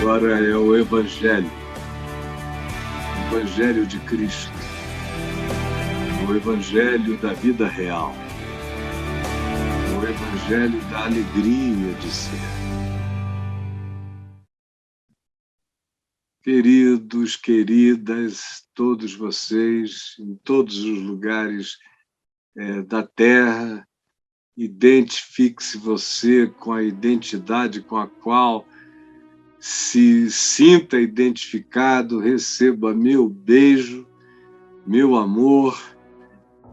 Agora é o Evangelho de Cristo, o Evangelho da vida real, o Evangelho da alegria de ser. Queridos, queridas, todos vocês, em todos os lugares da Terra, identifique-se você com a identidade com a qual se sinta identificado, receba meu beijo, meu amor,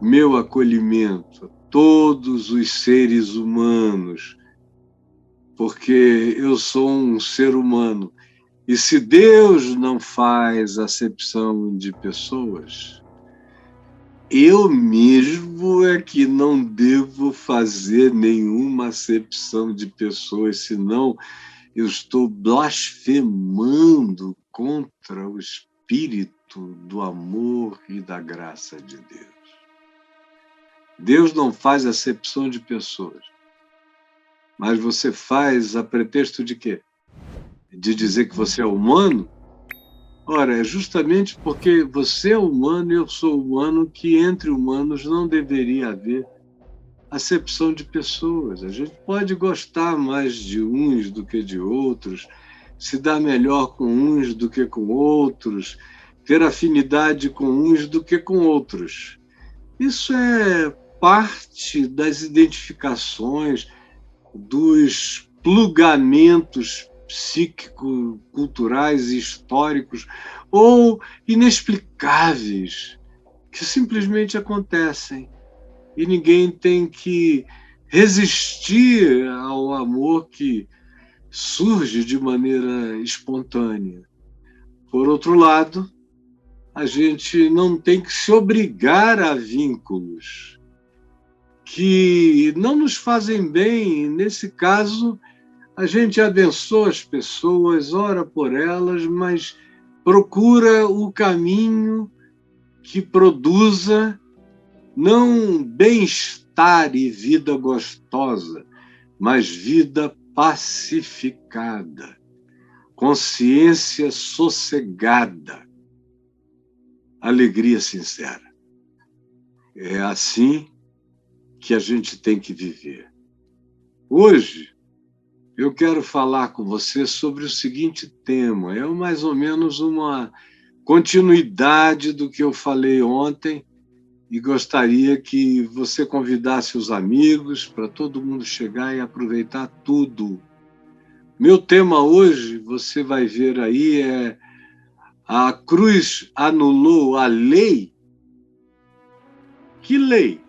meu acolhimento a todos os seres humanos, porque eu sou um ser humano. E se Deus não faz acepção de pessoas, eu mesmo é que não devo fazer nenhuma acepção de pessoas, senão eu estou blasfemando contra o Espírito do amor e da graça de Deus. Deus não faz acepção de pessoas, mas você faz a pretexto de quê? De dizer que você é humano? Ora, é justamente porque você é humano e eu sou humano que entre humanos não deveria haver acepção de pessoas. A gente pode gostar mais de uns do que de outros, se dar melhor com uns do que com outros, ter afinidade com uns do que com outros. Isso é parte das identificações, dos plugamentos psíquico-culturais e históricos ou inexplicáveis que simplesmente acontecem. E ninguém tem que resistir ao amor que surge de maneira espontânea. Por outro lado, a gente não tem que se obrigar a vínculos que não nos fazem bem. Nesse caso, a gente abençoa as pessoas, ora por elas, mas procura o caminho que produza não bem-estar e vida gostosa, mas vida pacificada, consciência sossegada, alegria sincera. É assim que a gente tem que viver. Hoje, eu quero falar com você sobre o seguinte tema. É mais ou menos uma continuidade do que eu falei ontem, e gostaria que você convidasse os amigos para todo mundo chegar e aproveitar tudo. Meu tema hoje, você vai ver aí, é a cruz anulou a lei? Que lei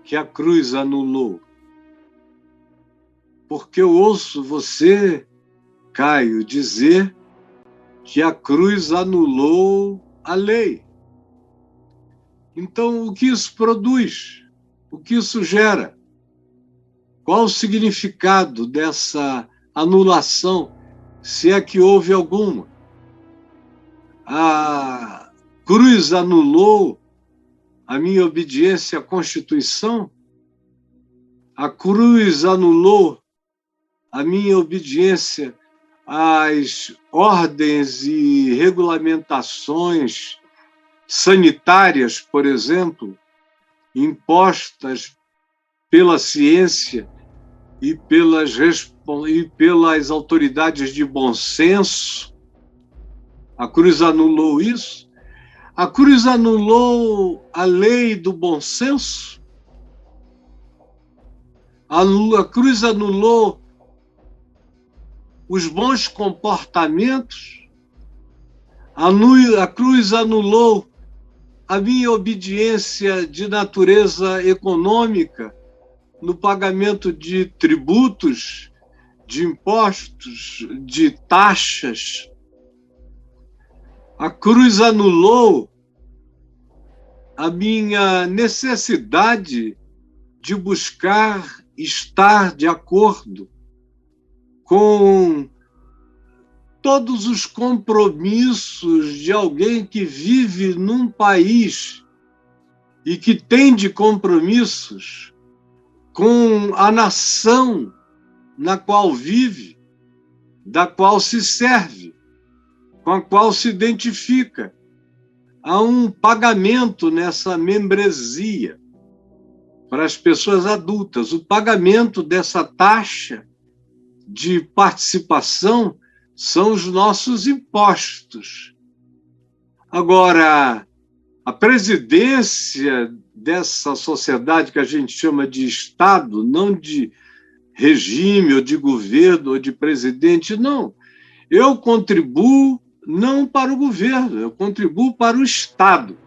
que a cruz anulou? Porque eu ouço você, Caio, dizer que a cruz anulou a lei. Então, o que isso produz? O que isso gera? Qual o significado dessa anulação, se é que houve alguma? A cruz anulou a minha obediência à Constituição? A cruz anulou a minha obediência às ordens e regulamentações sanitárias, por exemplo, impostas pela ciência e pelas autoridades de bom senso? A cruz anulou isso? A cruz anulou a lei do bom senso? A cruz anulou os bons comportamentos? A cruz anulou a minha obediência de natureza econômica no pagamento de tributos, de impostos, de taxas? A cruz anulou a minha necessidade de buscar estar de acordo com todos os compromissos de alguém que vive num país e que tem de compromissos com a nação na qual vive, da qual se serve. com a qual se identifica. Há um pagamento nessa membresia para as pessoas adultas. O pagamento dessa taxa de participação são os nossos impostos. Agora, a presidência dessa sociedade que a gente chama de Estado, não de regime, ou de governo, ou de presidente, não. Eu contribuo não para o governo, eu contribuo para o Estado.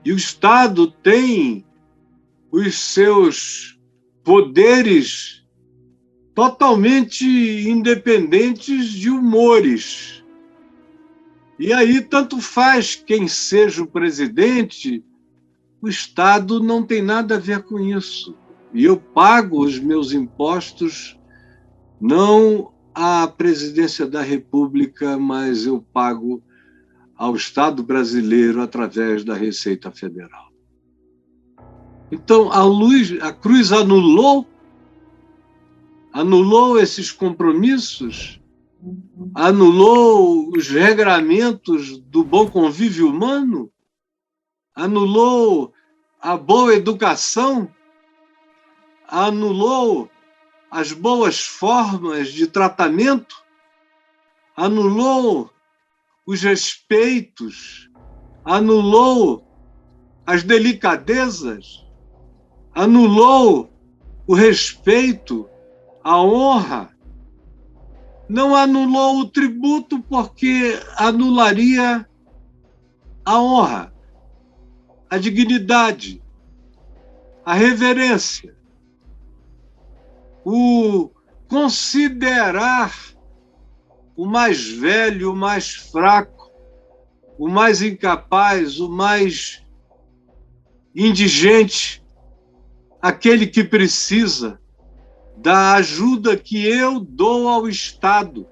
E o Estado tem os seus poderes totalmente independentes de humores. E aí, tanto faz quem seja o presidente, o Estado não tem nada a ver com isso. E eu pago os meus impostos não à presidência da República, mas eu pago ao Estado brasileiro através da Receita Federal. Então, a cruz anulou esses compromissos, anulou os regramentos do bom convívio humano, anulou a boa educação, anulou as boas formas de tratamento, anulou os respeitos, anulou as delicadezas, anulou o respeito, a honra. Não anulou o tributo porque anularia a honra, a dignidade, a reverência, o considerar o mais velho, o mais fraco, o mais incapaz, o mais indigente, aquele que precisa da ajuda que eu dou ao Estado,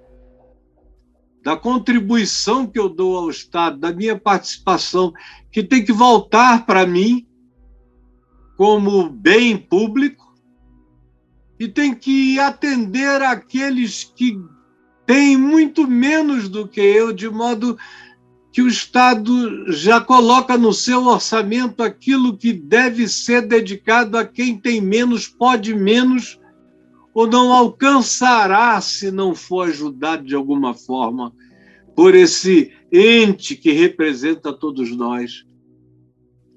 da contribuição que eu dou ao Estado, da minha participação, que tem que voltar para mim como bem público e tem que atender aqueles que têm muito menos do que eu, de modo que o Estado já coloca no seu orçamento aquilo que deve ser dedicado a quem tem menos, pode menos, ou não alcançará se não for ajudado de alguma forma por esse ente que representa todos nós.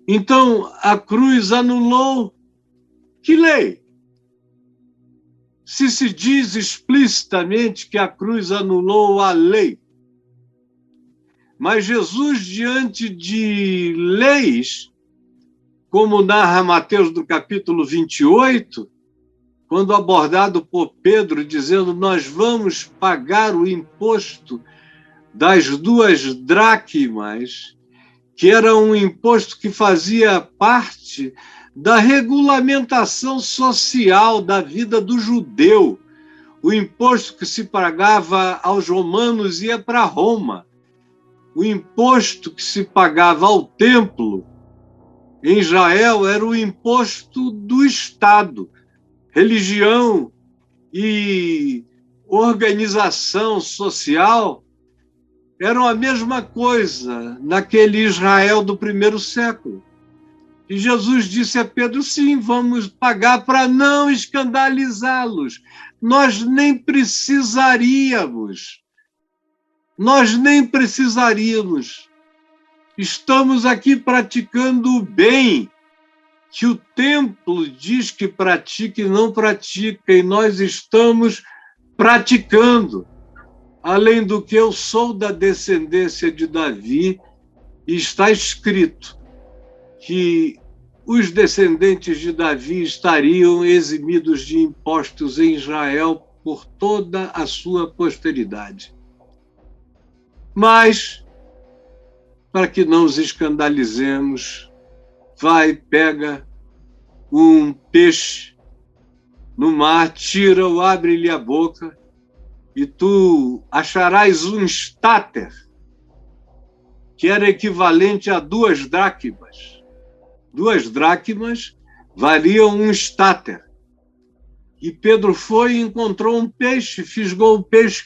Então, a cruz anulou que lei? Se diz explicitamente que a cruz anulou a lei, mas Jesus, diante de leis, como narra Mateus do capítulo 28, quando abordado por Pedro, dizendo, nós vamos pagar o imposto das 2 dracmas, que era um imposto que fazia parte da regulamentação social da vida do judeu. O imposto que se pagava aos romanos ia para Roma. O imposto que se pagava ao templo em Israel era o imposto do Estado. Religião e organização social eram a mesma coisa naquele Israel do primeiro século. E Jesus disse a Pedro, sim, vamos pagar para não escandalizá-los. Nós nem precisaríamos. Estamos aqui praticando o bem, que o templo diz que pratica e não pratica, e nós estamos praticando. Além do que eu sou da descendência de Davi, e está escrito que os descendentes de Davi estariam eximidos de impostos em Israel por toda a sua posteridade. Mas, para que não os escandalizemos, pega um peixe no mar, tira-o, abre-lhe a boca, e tu acharás um estáter, que era equivalente a 2 dracmas. 2 dracmas valiam um estáter. E Pedro foi e encontrou um peixe, fisgou o peixe,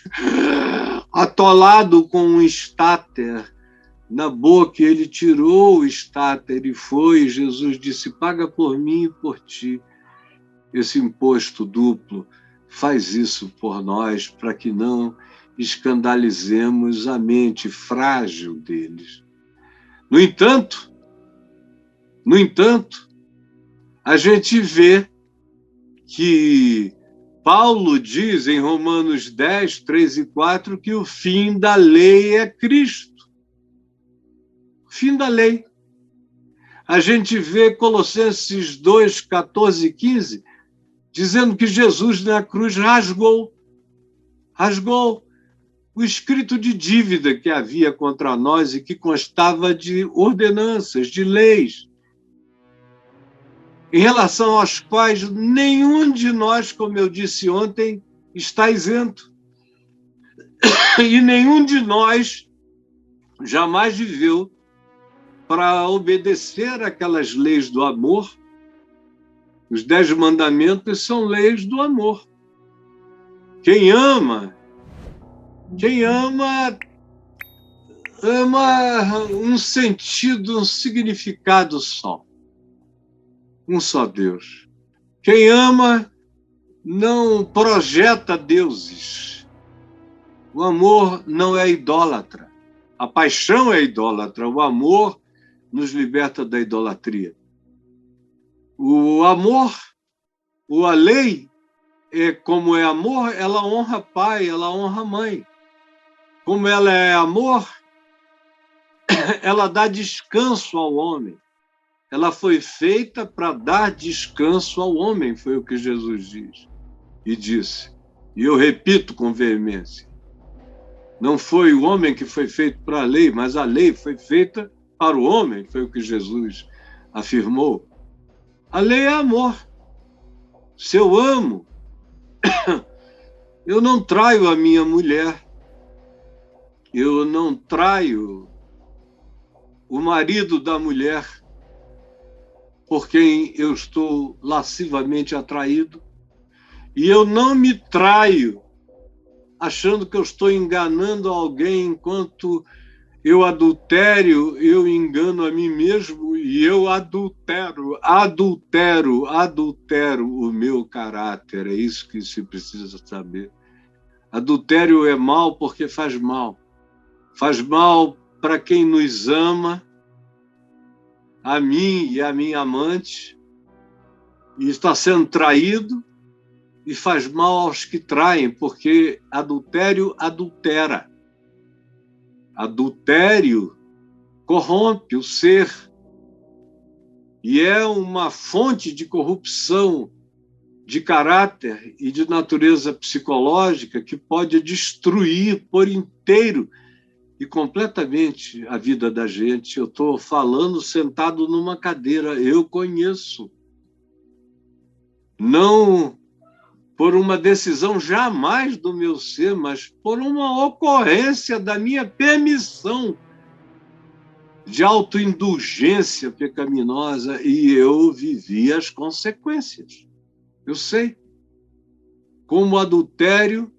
atolado com um estáter na boca, ele tirou o estáter e foi. Jesus disse: paga por mim e por ti esse imposto duplo. Faz isso por nós, para que não escandalizemos a mente frágil deles. No entanto, a gente vê que Paulo diz em Romanos 10, 3 e 4 que o fim da lei é Cristo. O fim da lei. A gente vê Colossenses 2, 14 e 15 dizendo que Jesus na cruz rasgou o escrito de dívida que havia contra nós e que constava de ordenanças, de leis, em relação às quais nenhum de nós, como eu disse ontem, está isento. E nenhum de nós jamais viveu para obedecer aquelas leis do amor. Os 10 mandamentos são leis do amor. Quem ama um sentido, um significado só. Um só Deus. Quem ama não projeta deuses. O amor não é idólatra. A paixão é idólatra. O amor nos liberta da idolatria. O amor, a lei, como é amor, ela honra pai, ela honra mãe. Como ela é amor, ela dá descanso ao homem. Ela foi feita para dar descanso ao homem, foi o que Jesus diz e disse. E eu repito com veemência. Não foi o homem que foi feito para a lei, mas a lei foi feita para o homem, foi o que Jesus afirmou. A lei é amor. Se eu amo, eu não traio a minha mulher, eu não traio o marido da mulher por quem eu estou lascivamente atraído, e eu não me traio achando que eu estou enganando alguém enquanto eu adultério, eu engano a mim mesmo e eu adultero o meu caráter. É isso que se precisa saber. Adultério é mal porque faz mal. Faz mal para quem nos ama, a mim e a minha amante, e está sendo traído, e faz mal aos que traem, porque adultério adultera. Adultério corrompe o ser e é uma fonte de corrupção de caráter e de natureza psicológica que pode destruir por inteiro e completamente a vida da gente. Eu estou falando sentado numa cadeira, eu conheço. Não por uma decisão jamais do meu ser, mas por uma ocorrência da minha permissão de autoindulgência pecaminosa, e eu vivi as consequências. Eu sei. Como o adultério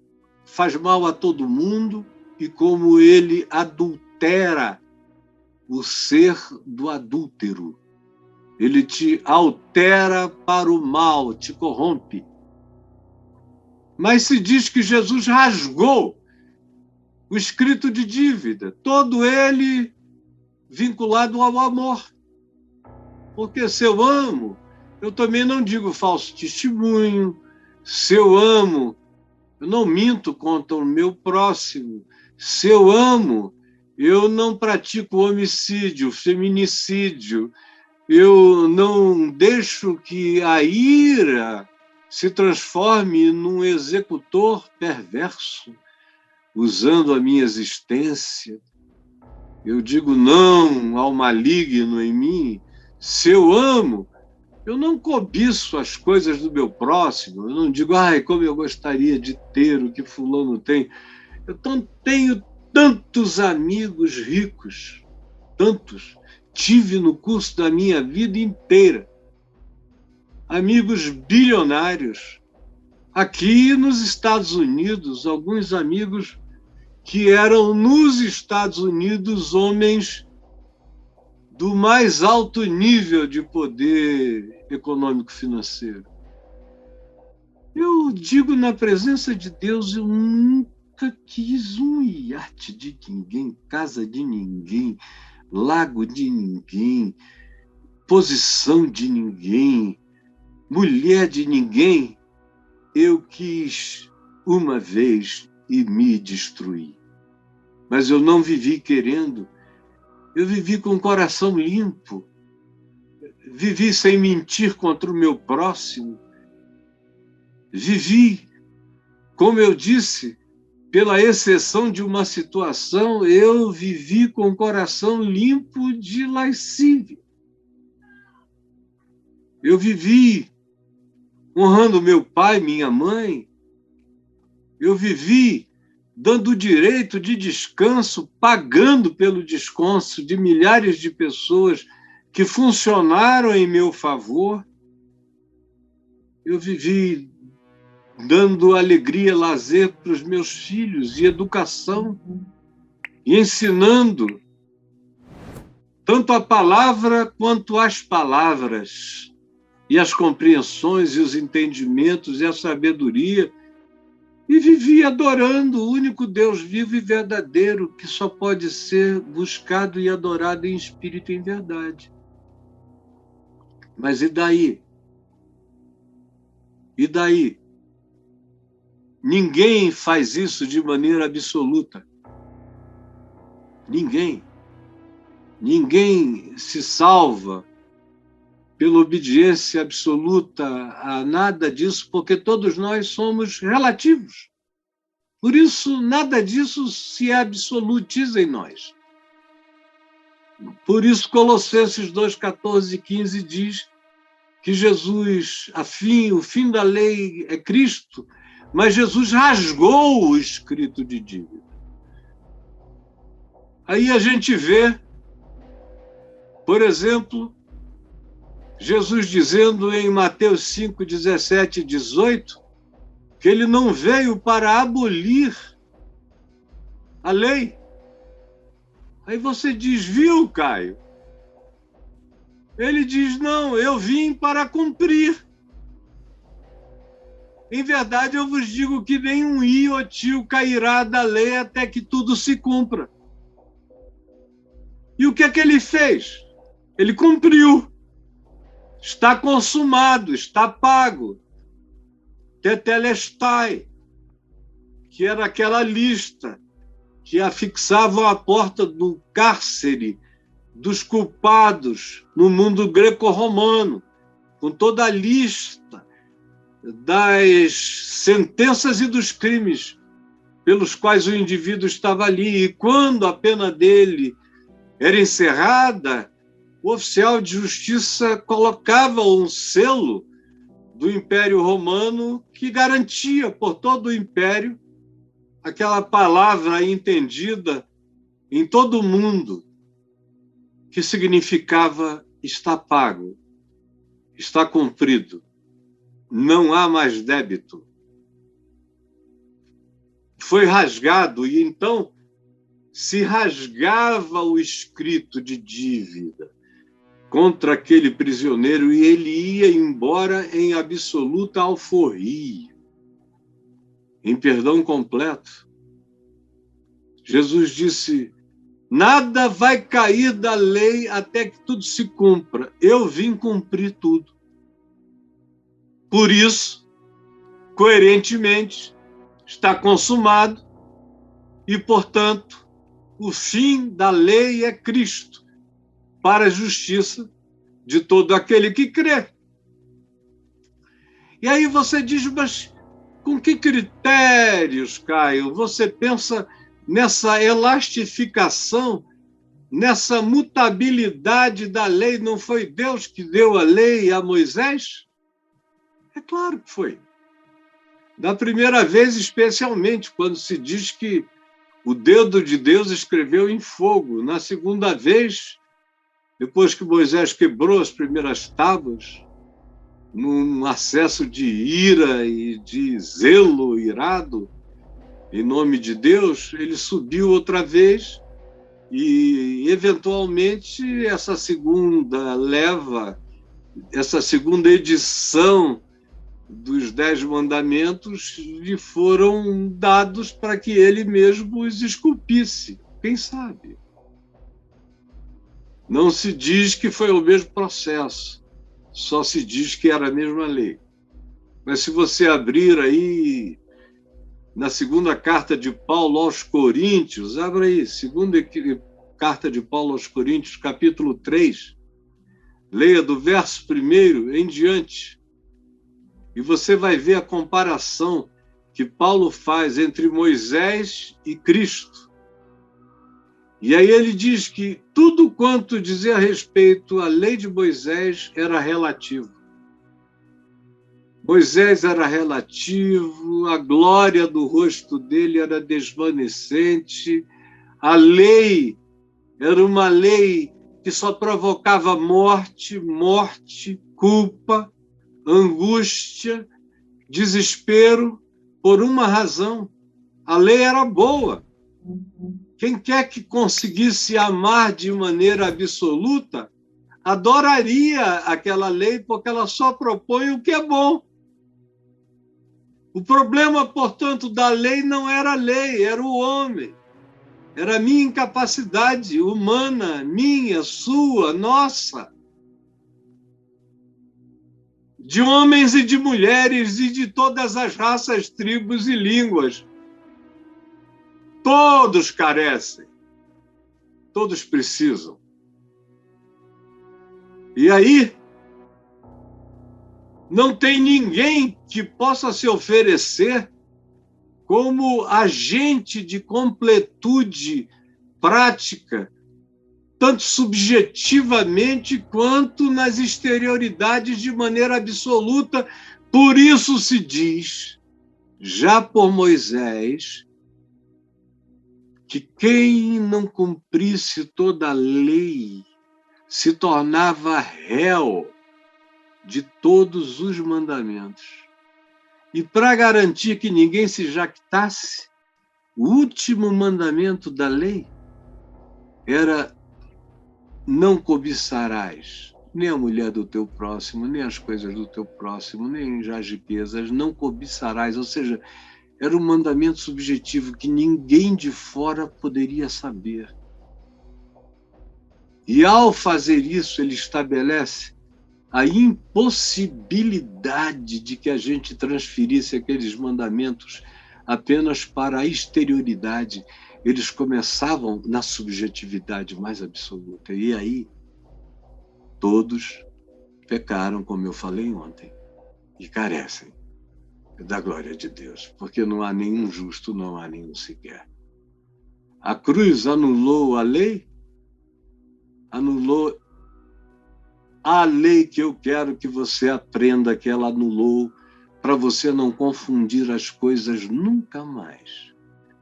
faz mal a todo mundo e como ele adultera o ser do adúltero. Ele te altera para o mal, te corrompe. Mas se diz que Jesus rasgou o escrito de dívida, todo ele vinculado ao amor. Porque se eu amo, eu também não digo falso testemunho. Se eu amo, eu não minto contra o meu próximo. Se eu amo, eu não pratico homicídio, feminicídio. Eu não deixo que a ira se transforme num executor perverso, usando a minha existência. Eu digo não ao maligno em mim. Se eu amo, eu não cobiço as coisas do meu próximo. Eu não digo, ai, como eu gostaria de ter o que fulano tem. Eu tenho tantos amigos ricos, tantos. Tive no curso da minha vida inteira amigos bilionários. Aqui nos Estados Unidos, alguns amigos que eram, nos Estados Unidos, homens do mais alto nível de poder econômico-financeiro. Eu digo, na presença de Deus, eu nunca quis um iate de ninguém, casa de ninguém, lago de ninguém, posição de ninguém, mulher de ninguém. Eu quis uma vez e me destruí. Mas eu não vivi querendo. Eu vivi com o coração limpo. Vivi sem mentir contra o meu próximo. Vivi, como eu disse, pela exceção de uma situação, eu vivi com o coração limpo de lascívia. Eu vivi honrando meu pai, minha mãe. Eu vivi dando direito de descanso, pagando pelo descanso de milhares de pessoas que funcionaram em meu favor. Eu vivi dando alegria, lazer para os meus filhos e educação, e ensinando tanto a palavra quanto as palavras, e as compreensões, e os entendimentos, e a sabedoria, e vivi adorando o único Deus vivo e verdadeiro, que só pode ser buscado e adorado em espírito e em verdade. Mas e daí? E daí? Ninguém faz isso de maneira absoluta. Ninguém. Ninguém se salva pela obediência absoluta a nada disso, porque todos nós somos relativos. Por isso, nada disso se absolutiza em nós. Por isso, Colossenses 2, 14 e 15 diz que Jesus, o fim da lei é Cristo, mas Jesus rasgou o escrito de dívida. Aí a gente vê, por exemplo, Jesus dizendo em Mateus 5, 17 e 18, que ele não veio para abolir a lei. Aí você diz, viu, Caio? Ele diz, não, eu vim para cumprir. Em verdade, eu vos digo que nenhum iotil cairá da lei até que tudo se cumpra. E o que é que ele fez? Ele cumpriu. Está consumado, está pago. Tetelestai, que era aquela lista que afixavam à porta do cárcere dos culpados no mundo greco-romano, com toda a lista das sentenças e dos crimes pelos quais o indivíduo estava ali. E quando a pena dele era encerrada, o oficial de justiça colocava um selo do Império Romano que garantia por todo o Império aquela palavra entendida em todo o mundo, que significava está pago, está cumprido, não há mais débito. Foi rasgado, e então se rasgava o escrito de dívida contra aquele prisioneiro e ele ia embora em absoluta alforria, em perdão completo. Jesus disse, nada vai cair da lei até que tudo se cumpra. Eu vim cumprir tudo. Por isso, coerentemente, está consumado e, portanto, o fim da lei é Cristo, para a justiça de todo aquele que crê. E aí você diz, mas com que critérios, Caio, você pensa nessa elastificação, nessa mutabilidade da lei? Não foi Deus que deu a lei a Moisés? É claro que foi. Da primeira vez, especialmente, quando se diz que o dedo de Deus escreveu em fogo. Na segunda vez, depois que Moisés quebrou as primeiras tábuas, num acesso de ira e de zelo irado, em nome de Deus, ele subiu outra vez e, eventualmente, essa segunda leva, essa segunda edição dos 10 mandamentos lhe foram dados para que ele mesmo os esculpisse. Quem sabe? Não se diz que foi o mesmo processo, só se diz que era a mesma lei. Mas se você abrir aí na segunda carta de Paulo aos Coríntios, abra aí, segunda carta de Paulo aos Coríntios, capítulo 3, leia do verso 1 em diante, e você vai ver a comparação que Paulo faz entre Moisés e Cristo. E aí ele diz que tudo quanto dizia a respeito à lei de Moisés era relativo. Moisés era relativo, a glória do rosto dele era desvanecente, a lei era uma lei que só provocava morte, culpa, angústia, desespero, por uma razão. A lei era boa. Quem quer que conseguisse amar de maneira absoluta, adoraria aquela lei, porque ela só propõe o que é bom. O problema, portanto, da lei não era a lei, era o homem. Era a minha incapacidade humana, minha, sua, nossa. De homens e de mulheres e de todas as raças, tribos e línguas. Todos carecem. Todos precisam. E aí, não tem ninguém que possa se oferecer como agente de completude prática, tanto subjetivamente quanto nas exterioridades de maneira absoluta. Por isso se diz, já por Moisés, que quem não cumprisse toda a lei se tornava réu de todos os mandamentos. E para garantir que ninguém se jactasse, o último mandamento da lei era: não cobiçarás nem a mulher do teu próximo, nem as coisas do teu próximo, nem as riquezas, não cobiçarás. Ou seja, era um mandamento subjetivo que ninguém de fora poderia saber. E ao fazer isso, ele estabelece a impossibilidade de que a gente transferisse aqueles mandamentos apenas para a exterioridade. Eles começavam na subjetividade mais absoluta. E aí, todos pecaram, como eu falei ontem, e carecem da glória de Deus, porque não há nenhum justo, não há nenhum sequer. A cruz anulou a lei, anulou a lei que eu quero que você aprenda que ela anulou, para você não confundir as coisas nunca mais.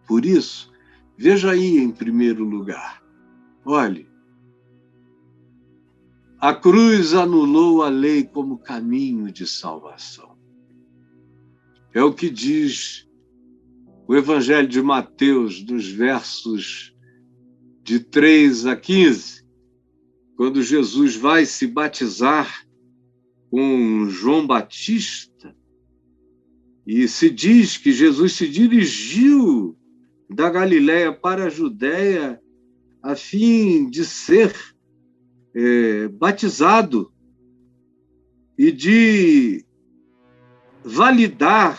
Por isso, veja aí em primeiro lugar, olhe, a cruz anulou a lei como caminho de salvação. É o que diz o Evangelho de Mateus, dos versos de 3 a 15, quando Jesus vai se batizar com João Batista, e se diz que Jesus se dirigiu da Galiléia para a Judéia a fim de ser batizado e de validar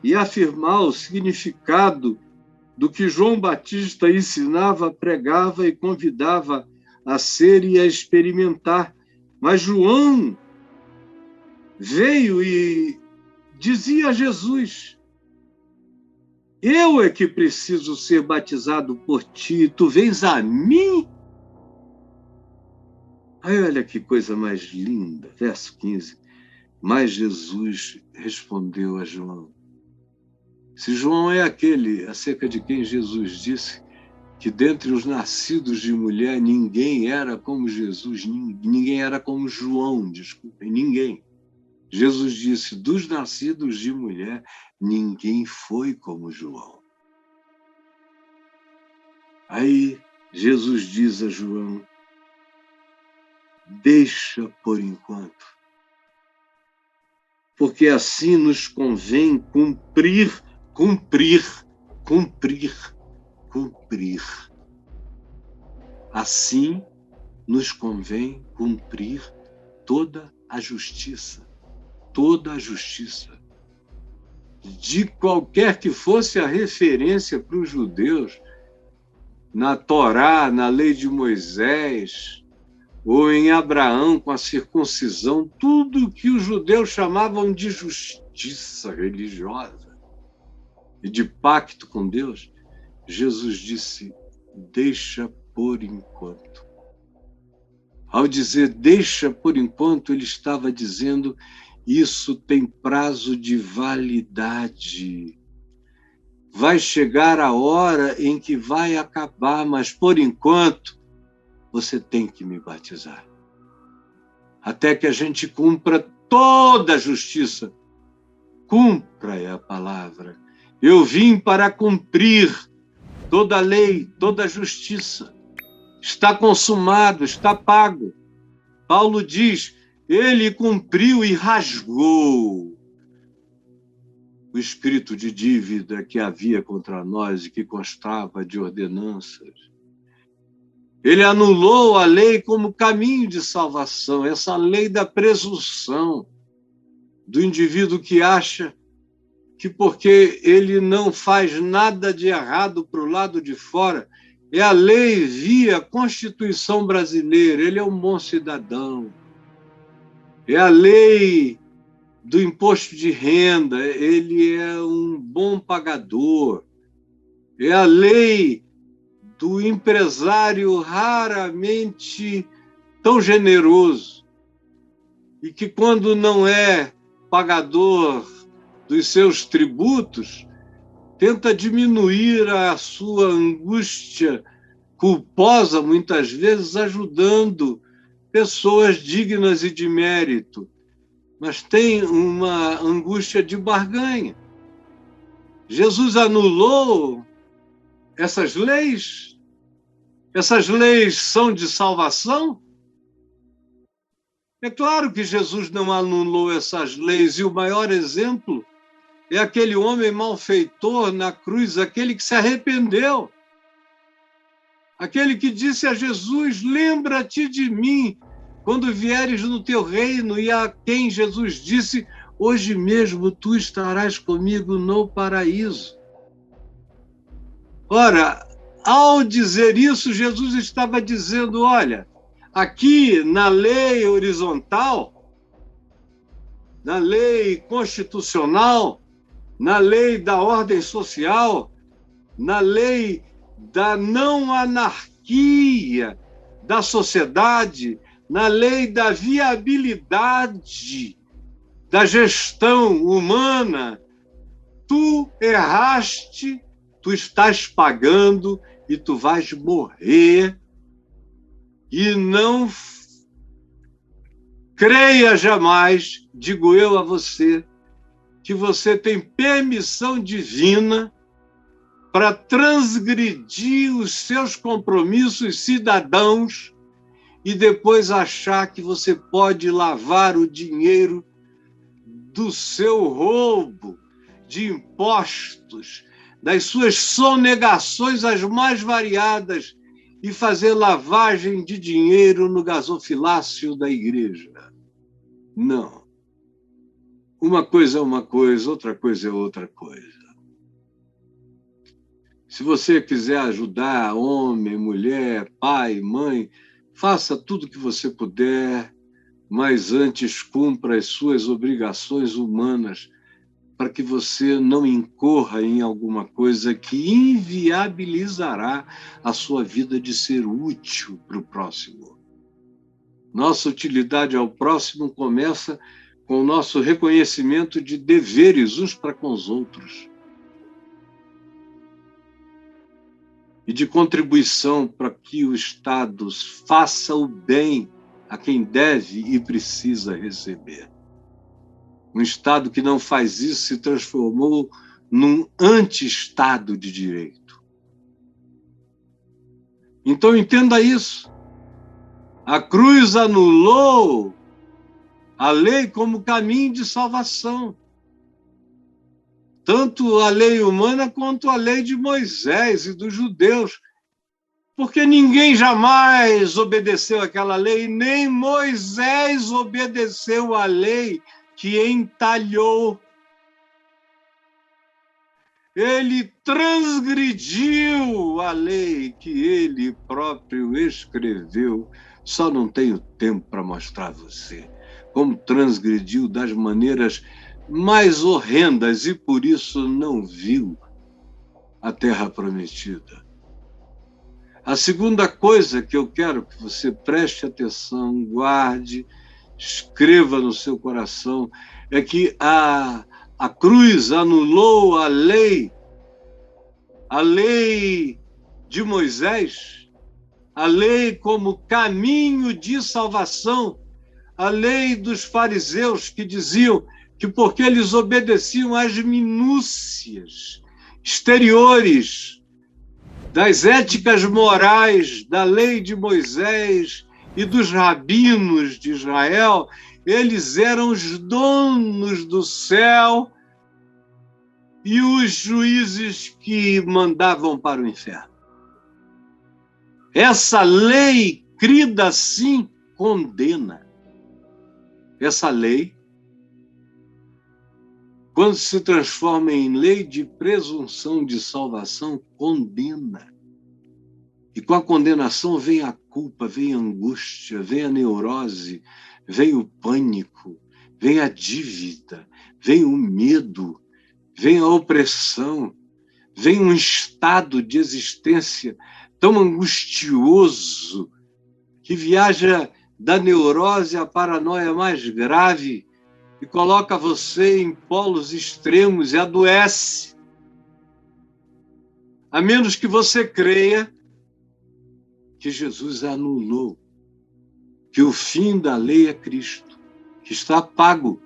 e afirmar o significado do que João Batista ensinava, pregava e convidava a ser e a experimentar. Mas João veio e dizia a Jesus: eu é que preciso ser batizado por ti, tu vens a mim? Aí olha que coisa mais linda, verso 15. Mas Jesus respondeu a João. Se João é aquele acerca de quem Jesus disse que dentre os nascidos de mulher ninguém era como Jesus, ninguém era como João, desculpem, ninguém. Jesus disse, dos nascidos de mulher, ninguém foi como João. Aí Jesus diz a João: deixa por enquanto, porque assim nos convém cumprir. Assim nos convém cumprir toda a justiça. Toda a justiça. De qualquer que fosse a referência para os judeus, na Torá, na lei de Moisés, ou em Abraão com a circuncisão, tudo que os judeus chamavam de justiça religiosa e de pacto com Deus, Jesus disse: deixa por enquanto. Ao dizer deixa por enquanto, ele estava dizendo: isso tem prazo de validade. Vai chegar a hora em que vai acabar, mas por enquanto você tem que me batizar. Até que a gente cumpra toda a justiça. Cumpra é a palavra. Eu vim para cumprir toda a lei, toda a justiça. Está consumado, está pago. Paulo diz: ele cumpriu e rasgou o escrito de dívida que havia contra nós e que constava de ordenanças. Ele anulou a lei como caminho de salvação, essa lei da presunção do indivíduo que acha que porque ele não faz nada de errado para o lado de fora, é a lei via Constituição brasileira, ele é um bom cidadão. É a lei do imposto de renda, ele é um bom pagador. É a lei do empresário raramente tão generoso e que, quando não é pagador dos seus tributos, tenta diminuir a sua angústia culposa, muitas vezes ajudando pessoas dignas e de mérito, mas tem uma angústia de barganha. Jesus anulou essas leis? Essas leis são de salvação? É claro que Jesus não anulou essas leis, e o maior exemplo é aquele homem malfeitor na cruz, aquele que se arrependeu, aquele que disse a Jesus: lembra-te de mim quando vieres no teu reino, e a quem Jesus disse: hoje mesmo tu estarás comigo no paraíso. Ora, ao dizer isso, Jesus estava dizendo: olha, aqui na lei horizontal, na lei constitucional, na lei da ordem social, na lei da não anarquia da sociedade, na lei da viabilidade da gestão humana, tu erraste, tu estás pagando e tu vais morrer. E não creia jamais, digo eu a você, que você tem permissão divina para transgredir os seus compromissos cidadãos e depois achar que você pode lavar o dinheiro do seu roubo de impostos, das suas sonegações as mais variadas, e fazer lavagem de dinheiro no gasofilácio da igreja. Não. Uma coisa é uma coisa, outra coisa é outra coisa. Se você quiser ajudar homem, mulher, pai, mãe, faça tudo o que você puder, mas antes cumpra as suas obrigações humanas, para que você não incorra em alguma coisa que inviabilizará a sua vida de ser útil para o próximo. Nossa utilidade ao próximo começa com o nosso reconhecimento de deveres uns para com os outros e de contribuição para que o Estado faça o bem a quem deve e precisa receber. Um Estado que não faz isso se transformou num anti-Estado de direito. Então entenda isso. A cruz anulou a lei como caminho de salvação. Tanto a lei humana quanto a lei de Moisés e dos judeus. Porque ninguém jamais obedeceu aquela lei, nem Moisés obedeceu a lei que entalhou. Ele transgrediu a lei que ele próprio escreveu. Só não tenho tempo para mostrar a você como transgrediu das maneiras mais horrendas e por isso não viu a terra prometida. A segunda coisa que eu quero que você preste atenção, guarde, escreva no seu coração, é que a cruz anulou a lei de Moisés, a lei como caminho de salvação, a lei dos fariseus que diziam que porque eles obedeciam às minúcias exteriores das éticas morais da lei de Moisés e dos rabinos de Israel, eles eram os donos do céu e os juízes que mandavam para o inferno. Essa lei, crida assim, condena. Essa lei, quando se transforma em lei de presunção de salvação, condena. E com a condenação vem a culpa, vem a angústia, vem a neurose, vem o pânico, vem a dívida, vem o medo, vem a opressão, vem um estado de existência tão angustioso que viaja da neurose à paranoia mais grave e coloca você em polos extremos e adoece. A menos que você creia que Jesus anulou, que o fim da lei é Cristo, que está pago.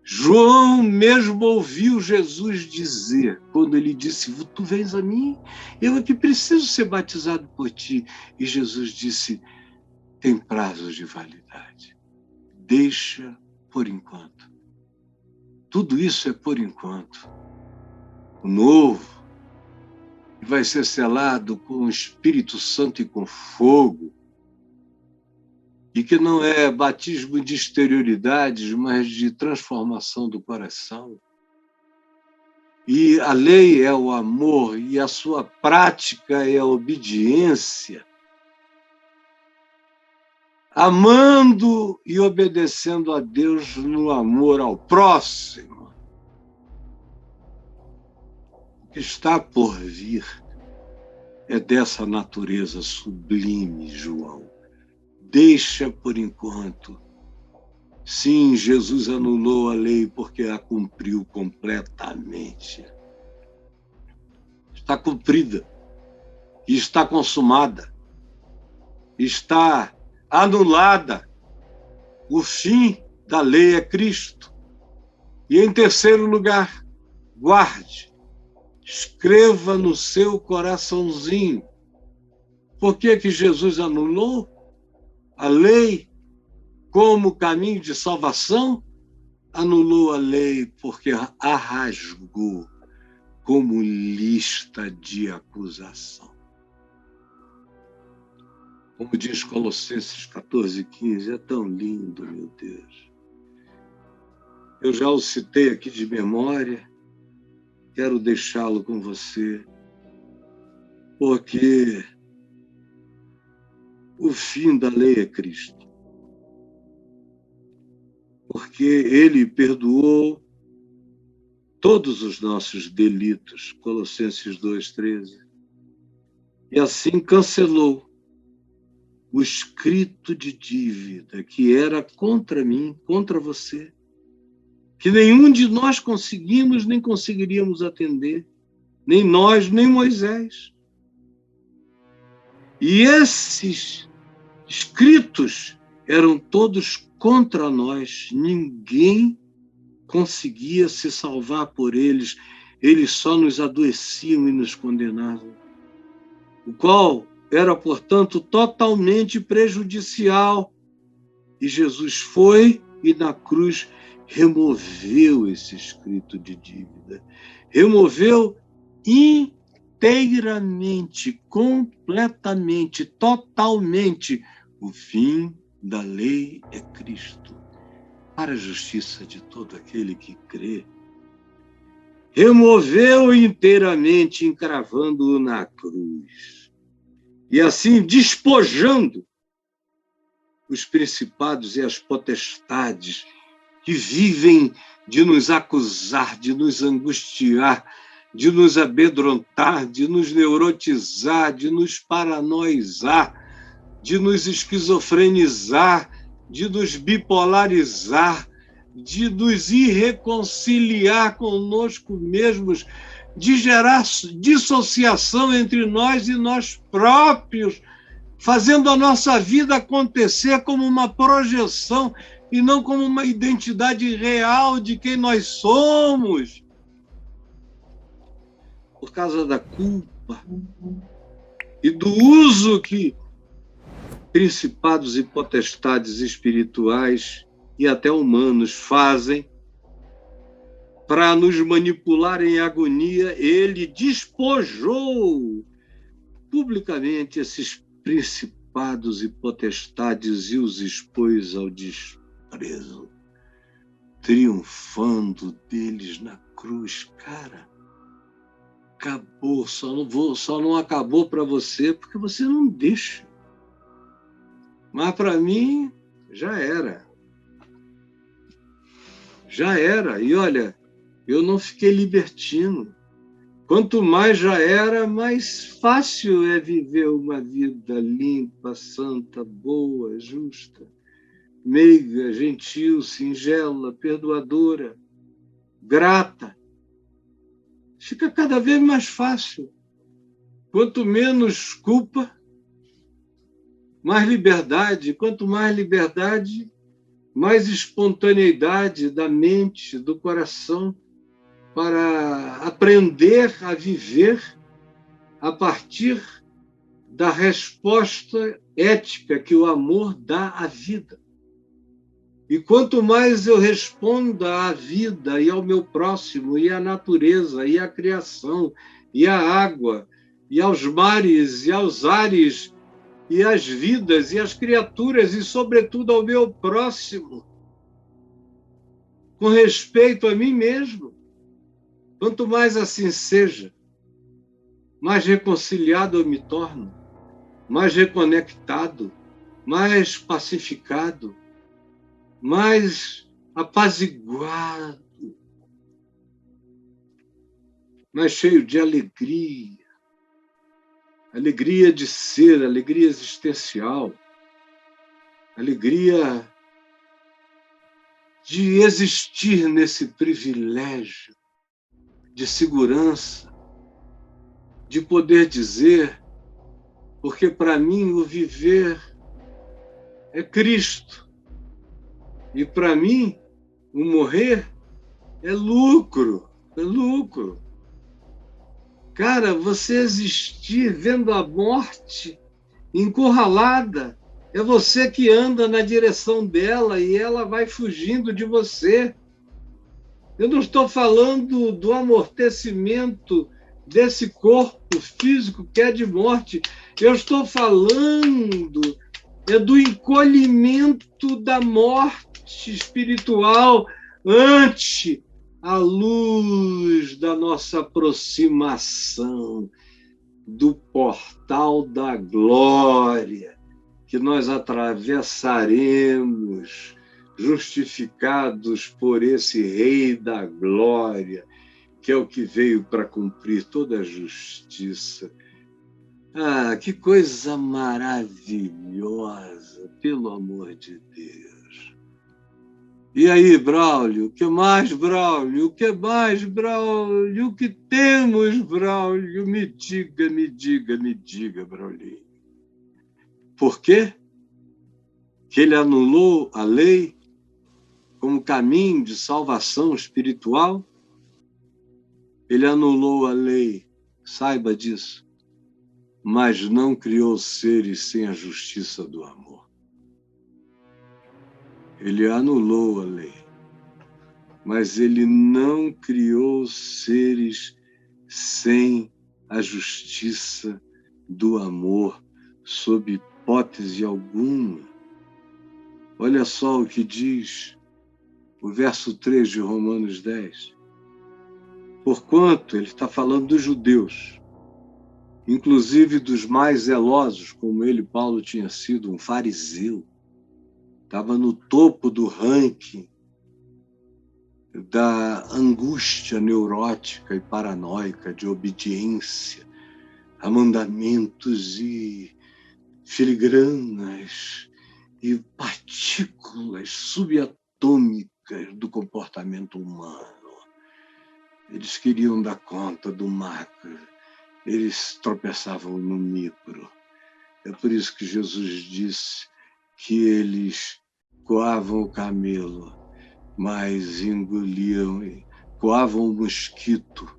João mesmo ouviu Jesus dizer, quando ele disse, tu vens a mim, eu é que preciso ser batizado por ti. E Jesus disse, tem prazo de validade. Deixa por enquanto. Tudo isso é por enquanto. O novo vai ser selado com o Espírito Santo e com fogo, e que não é batismo de exterioridades, mas de transformação do coração. E a lei é o amor, e a sua prática é a obediência. Amando e obedecendo a Deus no amor ao próximo. O que está por vir é dessa natureza sublime, João. Deixa por enquanto. Sim, Jesus anulou a lei porque a cumpriu completamente. Está cumprida. E está consumada. Está anulada. O fim da lei é Cristo. E em terceiro lugar, guarde, escreva no seu coraçãozinho. Por que que Jesus anulou a lei como caminho de salvação? Anulou a lei porque a rasgou como lista de acusação. Como diz Colossenses 14:15, é tão lindo, meu Deus. Eu já o citei aqui de memória, quero deixá-lo com você, porque o fim da lei é Cristo. Porque ele perdoou todos os nossos delitos, Colossenses 2:13, e assim cancelou o escrito de dívida que era contra mim, contra você, que nenhum de nós conseguimos nem conseguiríamos atender, nem nós, nem Moisés. E esses escritos eram todos contra nós, ninguém conseguia se salvar por eles, eles só nos adoeciam e nos condenavam. o qual era, portanto, totalmente prejudicial. E Jesus foi e na cruz removeu esse escrito de dívida. Removeu inteiramente, completamente, totalmente. O fim da lei é Cristo, para a justiça de todo aquele que crê. Removeu inteiramente, encravando-o na cruz. E assim, despojando os principados e as potestades que vivem de nos acusar, de nos angustiar, de nos amedrontar, de nos neurotizar, de nos paranoizar, de nos esquizofrenizar, de nos bipolarizar, de nos irreconciliar conosco mesmos, de gerar dissociação entre nós e nós próprios, fazendo a nossa vida acontecer como uma projeção e não como uma identidade real de quem nós somos. Por causa da culpa e do uso que principados e potestades espirituais e até humanos fazem para nos manipular em agonia, ele despojou publicamente esses principados e potestades e os expôs ao desprezo, triunfando deles na cruz. Cara, acabou, só não acabou para você porque você não deixa. Mas para mim já era. Já era. E olha, eu não fiquei libertino. Quanto mais já era, mais fácil é viver uma vida limpa, santa, boa, justa, meiga, gentil, singela, perdoadora, grata. Fica cada vez mais fácil. Quanto menos culpa, mais liberdade. Quanto mais liberdade, mais espontaneidade da mente, do coração, para aprender a viver a partir da resposta ética que o amor dá à vida. E quanto mais eu responda à vida e ao meu próximo, e à natureza, e à criação, e à água, e aos mares, e aos ares, e às vidas, e às criaturas, e sobretudo ao meu próximo, com respeito a mim mesmo, quanto mais assim seja, mais reconciliado eu me torno, mais reconectado, mais pacificado, mais apaziguado, mais cheio de alegria, alegria de ser, alegria existencial, alegria de existir nesse privilégio de segurança, de poder dizer, porque para mim o viver é Cristo. E para mim o morrer é lucro, é lucro. Cara, você existir vendo a morte encurralada, é você que anda na direção dela e ela vai fugindo de você. Eu não estou falando do amortecimento desse corpo físico que é de morte. Eu estou falando do encolhimento da morte espiritual ante a luz da nossa aproximação do portal da glória, que nós atravessaremos justificados por esse Rei da Glória, que é o que veio para cumprir toda a justiça. Ah, que coisa maravilhosa, pelo amor de Deus. E aí, Braulio, o que mais, Braulio? O que mais, Braulio? O que temos, Braulio? Me diga, Braulio. Por quê? Que ele anulou a lei como caminho de salvação espiritual? Ele anulou a lei, saiba disso. mas não criou seres sem a justiça do amor. Ele anulou a lei, mas ele não criou seres sem a justiça do amor, sob hipótese alguma. Olha só o que diz o verso 3 de Romanos 10. Porquanto ele está falando dos judeus, inclusive dos mais zelosos, como ele, Paulo, tinha sido um fariseu, estava no topo do ranking da angústia neurótica e paranoica de obediência a mandamentos e filigranas e partículas subatômicas do comportamento humano. Eles queriam dar conta do macro, eles tropeçavam no micro. É por isso que Jesus disse que eles coavam o camelo, mas engoliam, coavam o mosquito,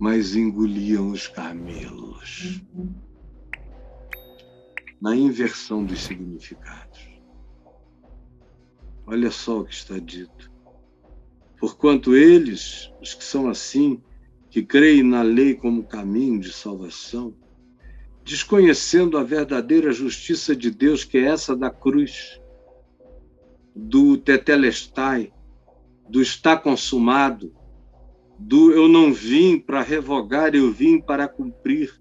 mas engoliam os camelos. Na inversão dos significados. Olha só o que está dito. Porquanto eles, os que são assim, que creem na lei como caminho de salvação, desconhecendo a verdadeira justiça de Deus, que é essa da cruz, do tetelestai, do está consumado, do eu não vim para revogar, eu vim para cumprir.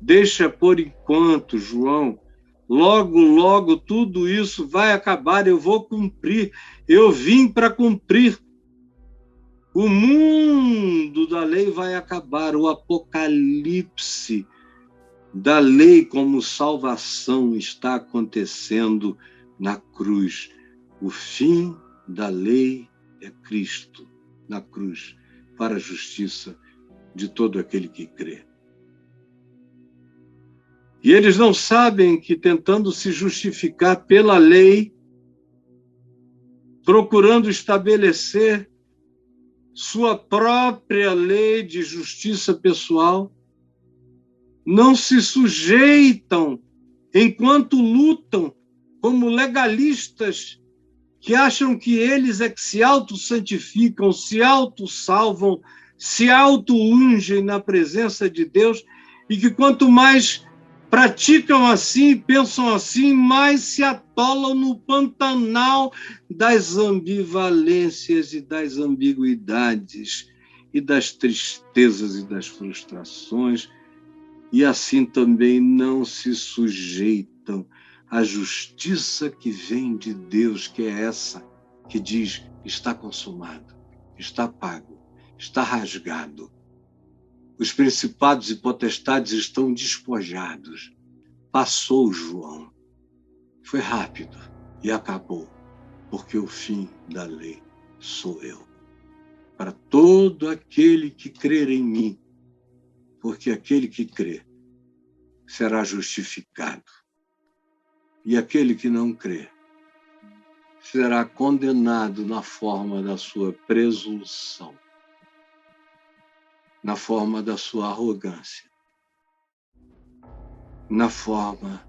Deixa por enquanto, João, logo, logo tudo isso vai acabar, eu vou cumprir, eu vim para cumprir. O mundo da lei vai acabar, o apocalipse da lei como salvação está acontecendo na cruz. O fim da lei é Cristo na cruz, para a justiça de todo aquele que crê. E eles não sabem que, tentando se justificar pela lei, procurando estabelecer sua própria lei de justiça pessoal, não se sujeitam enquanto lutam como legalistas que acham que eles é que se auto-santificam, se auto-salvam, se auto-ungem na presença de Deus e que quanto mais praticam assim, pensam assim, mais se atolam no Pantanal das ambivalências e das ambiguidades e das tristezas e das frustrações, e assim também não se sujeitam à justiça que vem de Deus, que é essa que diz: está consumado, está pago, está rasgado. Os principados e potestades estão despojados. Passou, João. Foi rápido e acabou, porque o fim da lei sou eu. Para todo aquele que crer em mim, porque aquele que crê será justificado. E aquele que não crê será condenado na forma da sua presunção, na forma da sua arrogância, na forma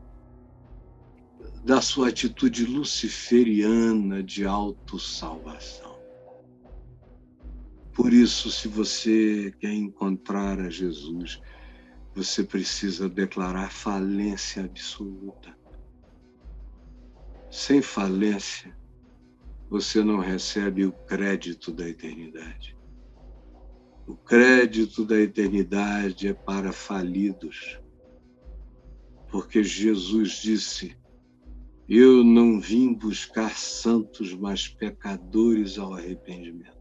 da sua atitude luciferiana de autossalvação. Por isso, se você quer encontrar a Jesus, você precisa declarar falência absoluta. Sem falência, você não recebe o crédito da eternidade. O crédito da eternidade é para falidos. Porque Jesus disse: eu não vim buscar santos, mas pecadores ao arrependimento.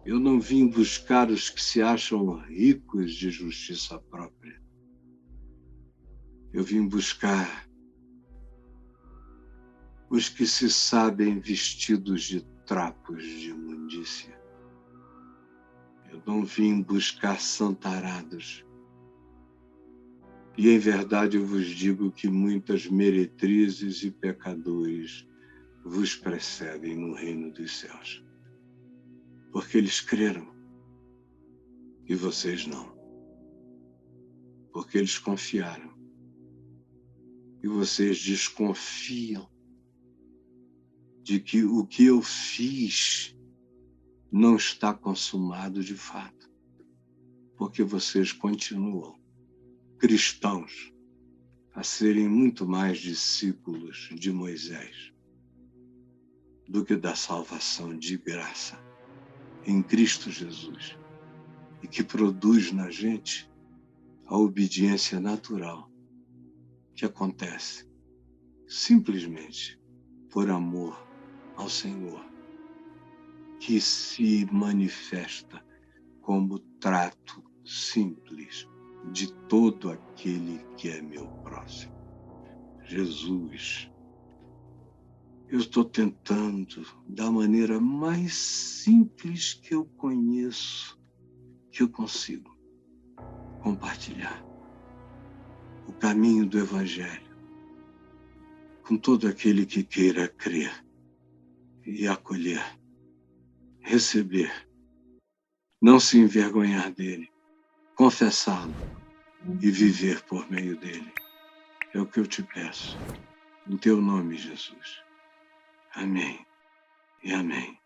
Eu não vim buscar os que se acham ricos de justiça própria. Eu vim buscar os que se sabem vestidos de trapos de imundícia. Eu não vim buscar santarados. E, em verdade, eu vos digo que muitas meretrizes e pecadores vos precedem no reino dos céus. Porque eles creram e vocês não. porque eles confiaram. E vocês desconfiam de que o que eu fiz não está consumado de fato, porque vocês continuam cristãos a serem muito mais discípulos de Moisés do que da salvação de graça em Cristo Jesus, e que produz na gente a obediência natural que acontece simplesmente por amor ao Senhor, que se manifesta como trato simples de todo aquele que é meu próximo. Jesus, eu estou tentando, da maneira mais simples que eu conheço, que eu consigo, compartilhar o caminho do Evangelho com todo aquele que queira crer e acolher, receber, não se envergonhar dele, confessá-lo e viver por meio dele. É o que eu te peço, em teu nome, Jesus. Amém e amém.